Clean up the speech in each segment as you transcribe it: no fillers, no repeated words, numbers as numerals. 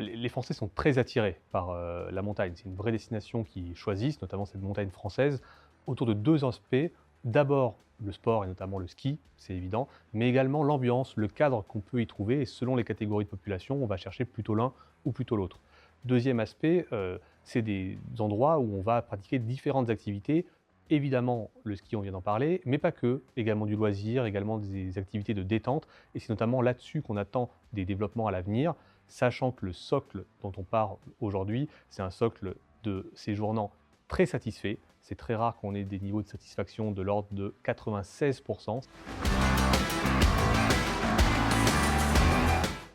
Les Français sont très attirés par la montagne. C'est une vraie destination qu'ils choisissent, notamment cette montagne française, autour de 2 aspects. D'abord, le sport et notamment le ski, c'est évident, mais également l'ambiance, le cadre qu'on peut y trouver et selon les catégories de population, on va chercher plutôt l'un ou plutôt l'autre. Deuxième aspect, c'est des endroits où on va pratiquer différentes activités. Évidemment, le ski, on vient d'en parler, mais pas que, également du loisir, également des activités de détente et c'est notamment là-dessus qu'on attend des développements à l'avenir, sachant que le socle dont on parle aujourd'hui, c'est un socle de séjournants très satisfaits. C'est très rare qu'on ait des niveaux de satisfaction de l'ordre de 96%.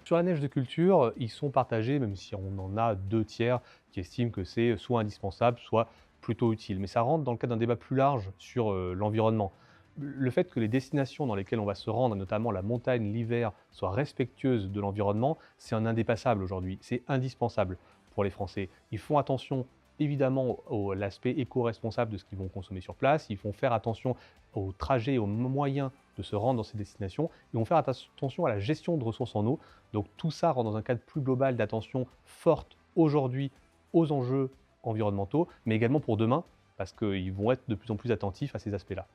Sur la neige de culture, ils sont partagés, même si on en a 2 tiers qui estiment que c'est soit indispensable, soit plutôt utile. Mais ça rentre dans le cadre d'un débat plus large sur l'environnement. Le fait que les destinations dans lesquelles on va se rendre, notamment la montagne l'hiver, soient respectueuses de l'environnement, c'est un indépassable aujourd'hui. C'est indispensable pour les Français. Ils font attention évidemment à l'aspect éco-responsable de ce qu'ils vont consommer sur place. Ils font faire attention aux trajets, aux moyens de se rendre dans ces destinations. Ils vont faire attention à la gestion de ressources en eau. Donc tout ça rentre dans un cadre plus global d'attention forte aujourd'hui aux enjeux environnementaux, mais également pour demain, parce qu'ils vont être de plus en plus attentifs à ces aspects-là.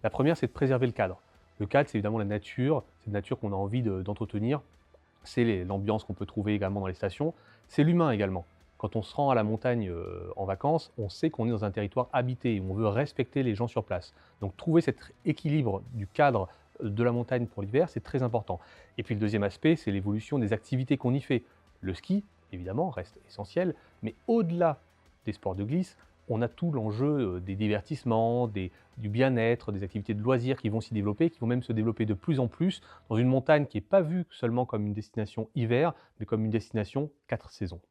La première, c'est de préserver le cadre. Le cadre, c'est évidemment la nature, c'est une nature qu'on a envie d'entretenir, c'est l'ambiance qu'on peut trouver également dans les stations, c'est l'humain également. Quand on se rend à la montagne en vacances, on sait qu'on est dans un territoire habité et on veut respecter les gens sur place. Donc trouver cet équilibre du cadre de la montagne pour l'hiver, c'est très important. Et puis le deuxième aspect, c'est l'évolution des activités qu'on y fait. Le ski, évidemment, reste essentiel, mais au-delà des sports de glisse, on a tout l'enjeu des divertissements, du bien-être, des activités de loisirs qui vont s'y développer, qui vont même se développer de plus en plus dans une montagne qui n'est pas vue seulement comme une destination hiver, mais comme une destination 4 saisons.